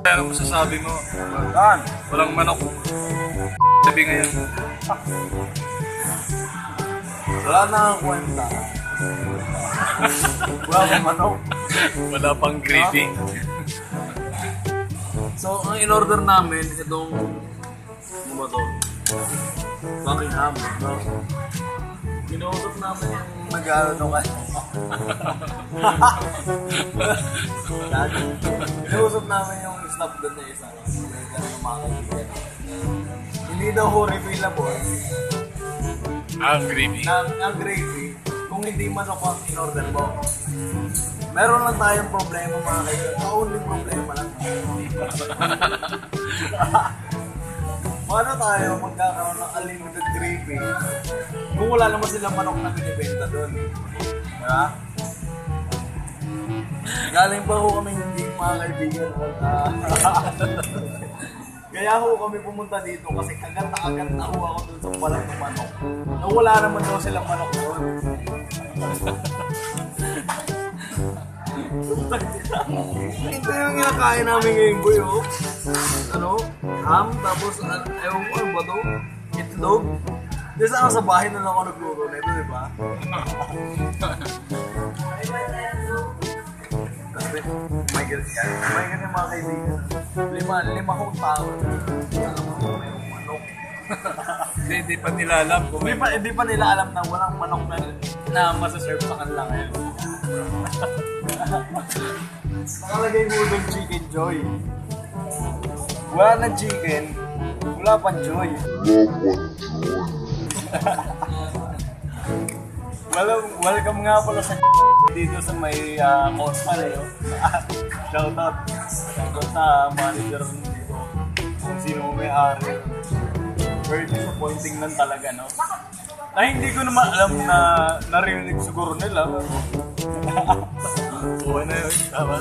Ano masasabi mo? Walang manok. Sabi ngayon. Wala na ang kwenta. Wala pang manok. Wala pang gravy. So, ang in-order namin, itong ano ba to? Buckingham, no? Kinausap namin yung nag-ano kayo. Kinausap namin yung staff doon na isa. Hindi daw ho refillable Ang gravy. ang gravy kung hindi manok ang in-order mo. Meron lang tayong problema mga kaibigan. Only problema lang. Paano tayo magkakaroon ng unlimited gravy kung wala naman silang manok na binibenta doon? Diba? Galing pa ho kami hindi mga kaibigan. Kaya ho kami pumunta dito kasi agad na ho ako doon sa palang ng manok. Na wala naman daw silang manok doon. Ito yung kinakain namin ngayon, boy, oh. Ano? Ham, tapos, ewan ko, ano ba ito? Itlog. Di saan sa bahay na lang ako nagluto na ito, di ba? Kasi, my God yan. My God yung mga kaibigan. Lima kong tao. Alam mo, may manok. Hindi pa nila alam kung Hindi pa nila alam na walang manok na masaserve sa kanila ngayon. Nakalagay mo doon chicken joy. Wala na chicken, wala pang joy. Welcome nga pala sa dito sa may Osman eh. Shoutout sa manager dito. Kung sino may-ari. Very disappointing lang talaga, no? Ay, hindi ko naman alam na narinig siguro nila. buwan na yun. Tama.